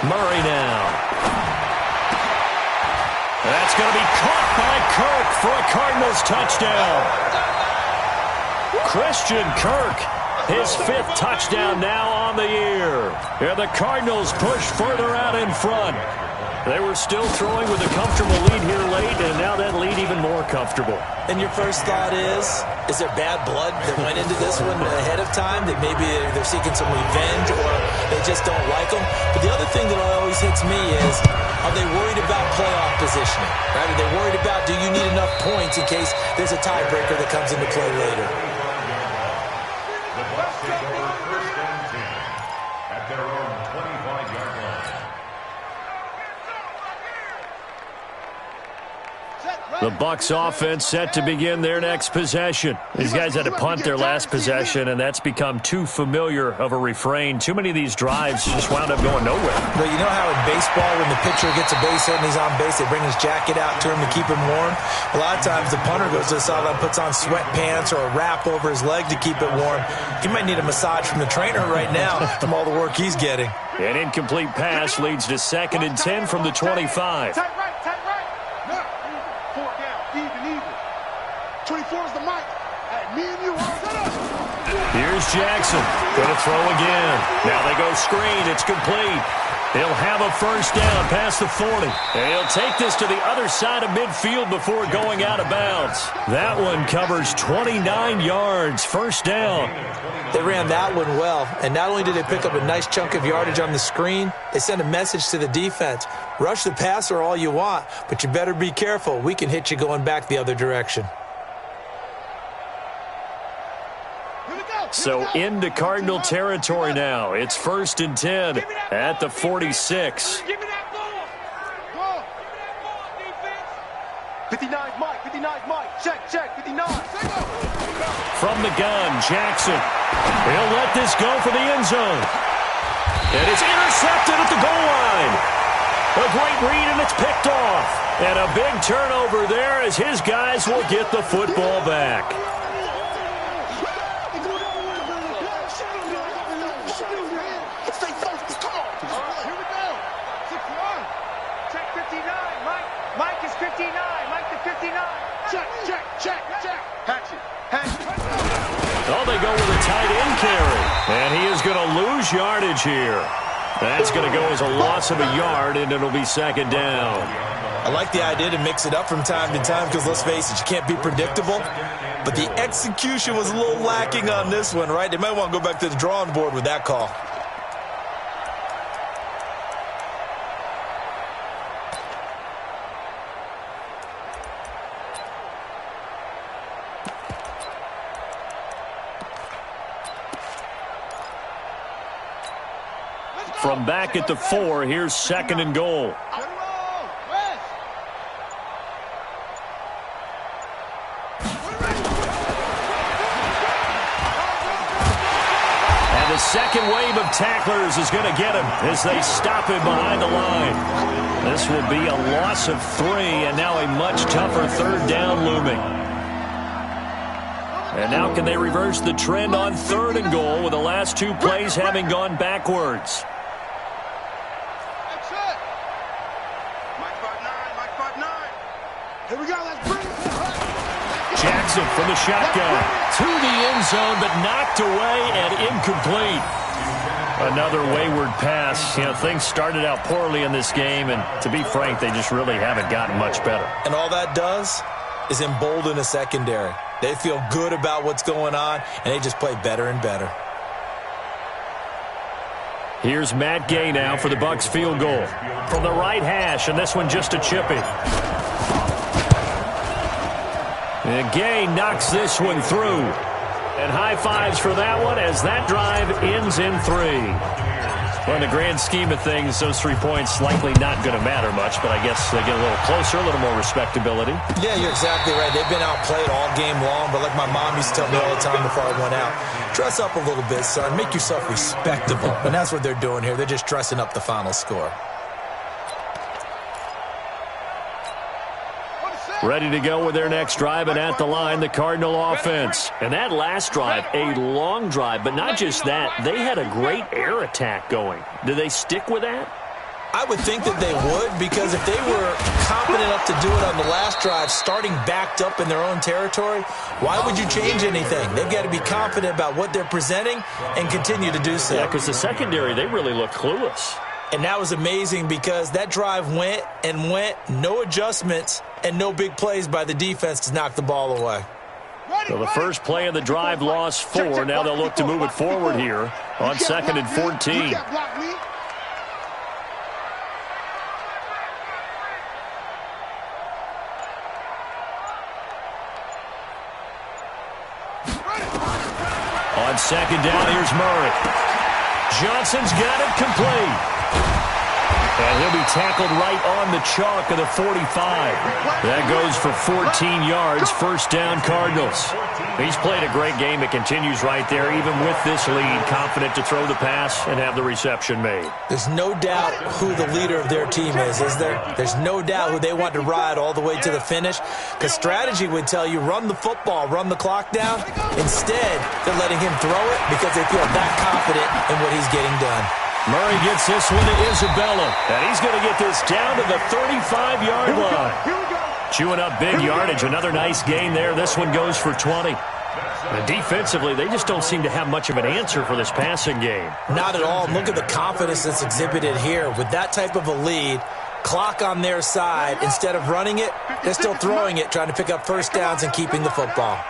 Murray now. That's going to be caught by Kirk for a Cardinals touchdown. Christian Kirk, his 5th touchdown now on the year. And the Cardinals push further out in front. They were still throwing with a comfortable lead here late, and now that lead even more comfortable. And your first thought is there bad blood that went into this one ahead of time, that maybe they're seeking some revenge or they just don't like them? But the other thing that always hits me is, are they worried about playoff positioning? Right? Are they worried about, do you need enough points in case there's a tiebreaker that comes into play later? The Bucs take over 1st and 10 at their own 25-yard line. The Bucs offense set to begin their next possession. These guys had to punt their last possession, and that's become too familiar of a refrain. Too many of these drives just wound up going nowhere. But you know how in baseball, when the pitcher gets a base hit and he's on base, they bring his jacket out to him to keep him warm? A lot of times the punter goes to the sideline, puts on sweatpants or a wrap over his leg to keep it warm. He might need a massage from the trainer right now from all the work he's getting. An incomplete pass leads to 2nd and 10 from the 25. Tight right. 4 down, even. 24 is the mic. Hey, me and you, set up. Here's Jackson. Going to throw again. Now they go screen. It's complete. He'll have a 1st down past the 40. And he'll take this to the other side of midfield before going out of bounds. That one covers 29 yards. 1st down. They ran that one well, and not only did they pick up a nice chunk of yardage on the screen, they sent a message to the defense. Rush the passer all you want, but you better be careful. We can hit you going back the other direction. So into Cardinal territory now. It's 1st and 10 at the 46. Give me that ball. Go. 59 Mike. Check, 59. From the gun, Jackson. He'll let this go for the end zone. And it's intercepted at the goal line. A great read, and it's picked off. And a big turnover there as his guys will get the football back. Oh, they go with a tight end carry. And he is going to lose yardage here. That's going to go as a loss of a yard, and it'll be 2nd down. I like the idea to mix it up from time to time because, let's face it, you can't be predictable. But the execution was a little lacking on this one, right? They might want to go back to the drawing board with that call. From back at the 4, here's 2nd and goal. And the second wave of tacklers is going to get him as they stop him behind the line. This will be a loss of 3, and now a much tougher 3rd down looming. And now can they reverse the trend on 3rd and goal with the last 2 plays having gone backwards? Here we go, let's bring it. Jackson from the shotgun to the end zone, but knocked away and incomplete. Another wayward pass. You know, things started out poorly in this game, and to be frank, they just really haven't gotten much better. And all that does is embolden the secondary. They feel good about what's going on, and they just play better and better. Here's Matt Gay now for the Bucs field goal. From the right hash, and this one just a chippy. And Gay knocks this one through. And high fives for that one as that drive ends in 3. Well, in the grand scheme of things, those 3 points likely not going to matter much, but I guess they get a little closer, a little more respectability. Yeah, you're exactly right. They've been outplayed all game long, but like my mom used to tell me all the time before I went out, dress up a little bit, son. Make yourself respectable. And that's what they're doing here. They're just dressing up the final score. Ready to go with their next drive, and at the line, the Cardinal offense. And that last drive, a long drive, but not just that. They had a great air attack going. Do they stick with that? I would think that they would, because if they were confident enough to do it on the last drive, starting backed up in their own territory, why would you change anything? They've got to be confident about what they're presenting and continue to do so. Yeah, because the secondary, they really look clueless. And that was amazing because that drive went and went, no adjustments, and no big plays by the defense to knock the ball away. So the first play of the drive lost 4. Now they'll look to move it forward here on 2nd and 14. On 2nd down, here's Murray. Johnson's got it complete. And he'll be tackled right on the chalk of the 45. That goes for 14 yards, 1st down Cardinals. He's played a great game. It continues right there, even with this lead, confident to throw the pass and have the reception made. There's no doubt who the leader of their team is there? There's no doubt who they want to ride all the way to the finish, because strategy would tell you run the football, run the clock down. Instead, they're letting him throw it because they feel that confident in what he's getting done. Murray gets this one to Isabella, and he's going to get this down to the 35-yard line. Chewing up big yardage. Another nice gain there. This one goes for 20. And defensively, they just don't seem to have much of an answer for this passing game. Not at all. Look at the confidence that's exhibited here. With that type of a lead, clock on their side, instead of running it, they're still throwing it, trying to pick up 1st downs and keeping the football.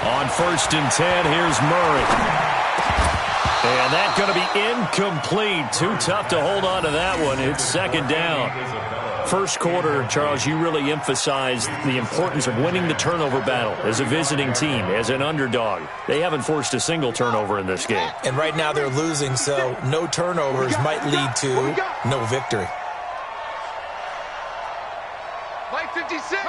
On 1st and 10, here's Murray. And that's going to be incomplete. Too tough to hold on to that one. It's 2nd down. First quarter, Charles, you really emphasized the importance of winning the turnover battle as a visiting team, as an underdog. They haven't forced a single turnover in this game. And right now they're losing, so no turnovers might lead to no victory. Mike 56.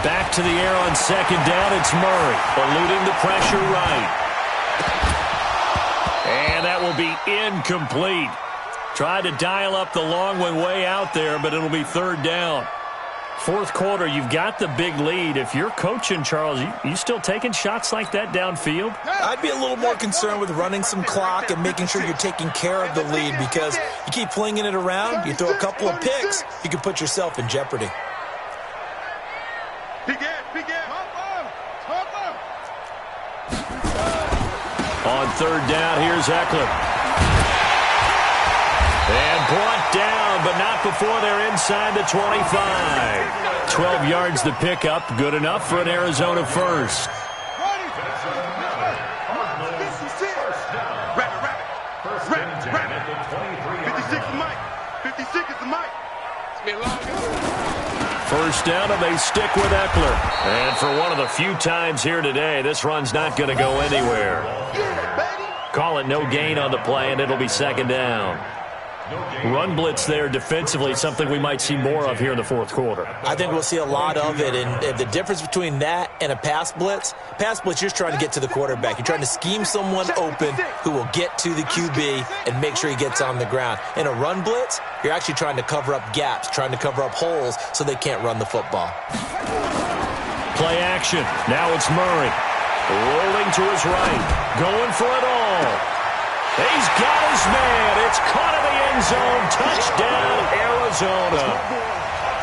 Back to the air on 2nd down. It's Murray, eluding the pressure right. And that will be incomplete. Tried to dial up the long one way out there, but it'll be 3rd down. 4th quarter, you've got the big lead. If you're coaching, Charles, you still taking shots like that downfield? I'd be a little more concerned with running some clock and making sure you're taking care of the lead, because you keep flinging it around, you throw a couple of picks, you can put yourself in jeopardy. third down. Here's Eckler. And brought down, but not before they're inside the 25. 12 yards to pick up. Good enough for an Arizona first. First down, and they stick with Eckler. And for one of the few times here today, this run's not going to go anywhere. Call it no gain on the play, and it'll be second down. Run blitz there defensively, something we might see more of here in the fourth quarter. I think we'll see a lot of it, and the difference between that and a pass blitz, you're just trying to get to the quarterback. You're trying to scheme someone open who will get to the QB and make sure he gets on the ground. In a run blitz, you're actually trying to cover up gaps, trying to cover up holes so they can't run the football. Play action. Now it's Murray. Rolling to his right. Going for it all. He's got his man. It's caught in the end zone. Touchdown, Arizona.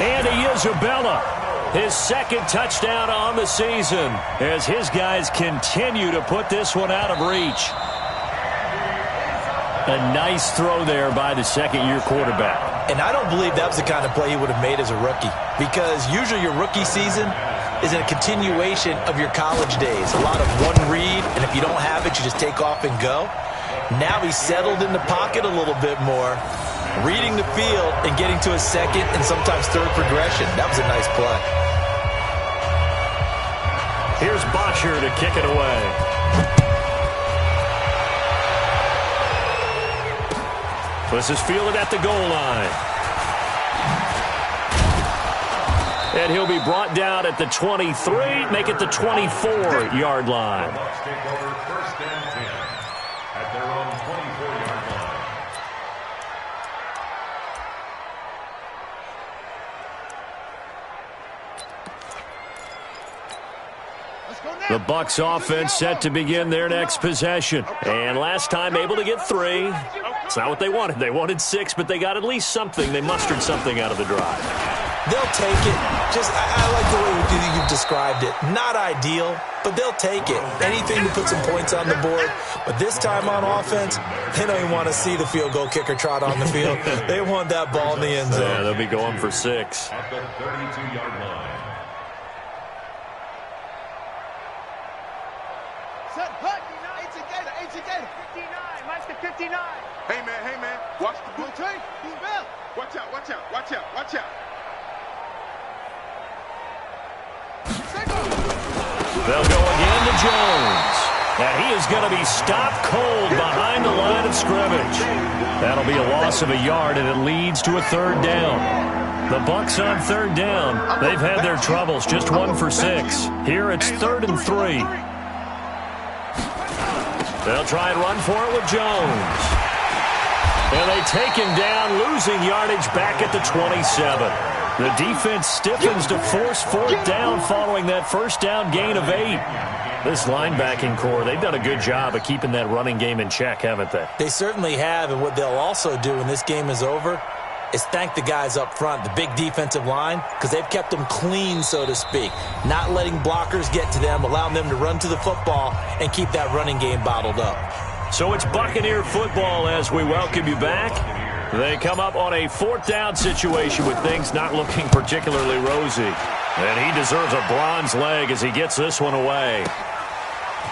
And Isabella, his second touchdown on the season as his guys continue to put this one out of reach. A nice throw there by the second-year quarterback. And I don't believe that was the kind of play he would have made as a rookie, because usually your rookie season is a continuation of your college days. A lot of one read, and if you don't have it, you just take off and go. Now he's settled in the pocket a little bit more, reading the field and getting to his second and sometimes third progression. That was a nice play. Here's Bosher to kick it away. This is fielded at the goal line. And he'll be brought down at the 23, make it the 24-yard line. The Bucs offense set to begin their next possession. And last time able to get 3. It's not what they wanted. They wanted 6, but they got at least something. They mustered something out of the drive. They'll take it. I like the way you've described it. Not ideal, but they'll take it. Anything to put some points on the board. But this time on offense, they don't even want to see the field goal kicker trot on the field. They want that ball in the end zone. Yeah, they'll be going for 6. At the 32-yard line. Hey man, watch the blue tape. Watch out. They'll go again to Jones. And he is going to be stopped cold behind the line of scrimmage. That'll be a loss of a yard, and it leads to a third down. The Bucs on third down. They've had their troubles, just 1 for 6. Here it's 3rd and 3. They'll try and run for it with Jones. And they take him down, losing yardage back at the 27. The defense stiffens to force 4th down following that first down gain of 8. This linebacking core, they've done a good job of keeping that running game in check, haven't they? They certainly have, and what they'll also do when this game is over is thank the guys up front, the big defensive line, because they've kept them clean, so to speak. Not letting blockers get to them, allowing them to run to the football and keep that running game bottled up. So it's Buccaneer football as we welcome you back. They come up on a 4th down situation with things not looking particularly rosy. And he deserves a bronze leg as he gets this one away.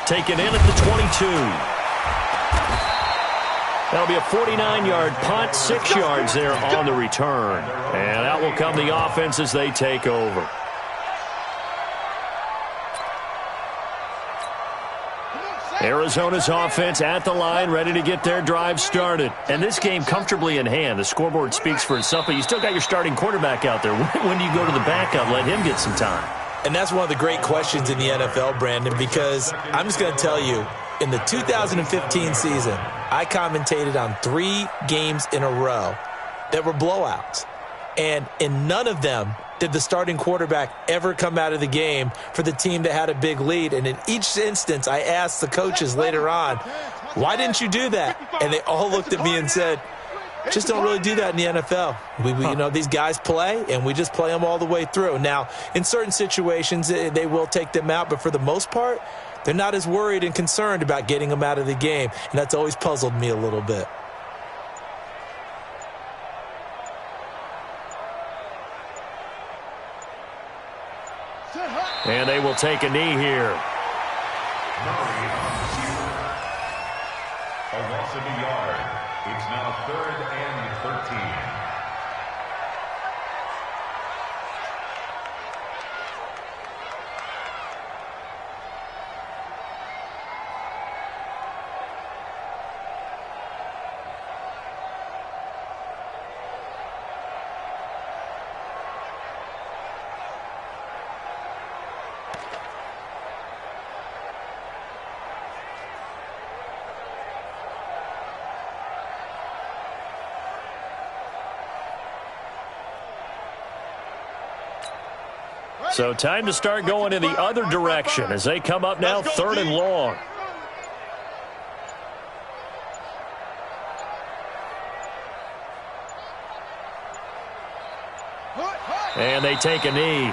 Taken in at the 22. That'll be a 49-yard punt, 6 yards there on the return. And out will come the offense as they take over. Arizona's offense at the line, ready to get their drive started. And this game comfortably in hand. The scoreboard speaks for itself, but you still got your starting quarterback out there. When do you go to the backup, let him get some time? And that's one of the great questions in the NFL, Brandon, because I'm just going to tell you, in the 2015 season, I commentated on 3 games in a row that were blowouts. And in none of them did the starting quarterback ever come out of the game for the team that had a big lead. And in each instance, I asked the coaches later on, why didn't you do that? And they all looked at me and said, just don't really do that in the NFL. You know, these guys play, and we just play them all the way through. Now, in certain situations, they will take them out, but for the most part, They're not as worried and concerned about getting him out of the game, and that's always puzzled me a little bit. And they will take a knee here. A loss of a yard. It's now 3rd and 13. So time to start going in the other direction as they come up now 3rd and long. And they take a knee.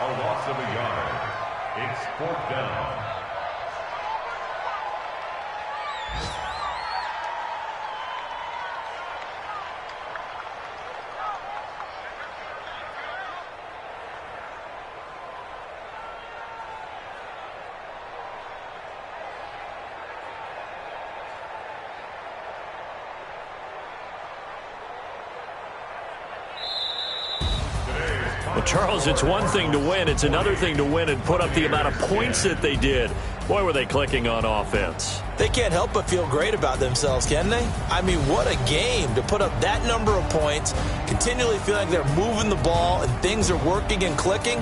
A loss of a yard. It's 4th down. Well, Charles, it's one thing to win. It's another thing to win and put up the amount of points that they did. Boy, were they clicking on offense. They can't help but feel great about themselves, can they? I mean, what a game to put up that number of points, continually feeling like they're moving the ball and things are working and clicking.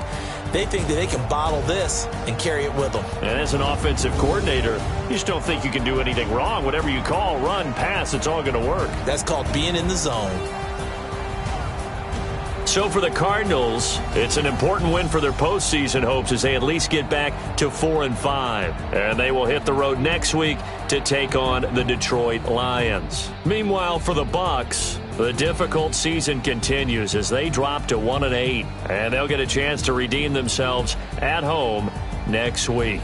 They think that they can bottle this and carry it with them. And as an offensive coordinator, you just don't think you can do anything wrong. Whatever you call, run, pass, it's all going to work. That's called being in the zone. So for the Cardinals, it's an important win for their postseason hopes as they at least get back to 4-5. And they will hit the road next week to take on the Detroit Lions. Meanwhile, for the Bucs, the difficult season continues as they drop to 1-8. And they'll get a chance to redeem themselves at home next week.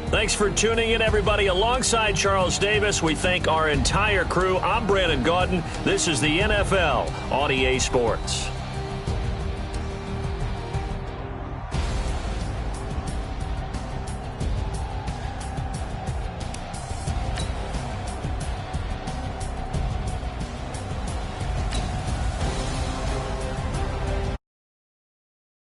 Thanks for tuning in, everybody. Alongside Charles Davis, we thank our entire crew. I'm Brandon Gaudin. This is the NFL on EA Sports.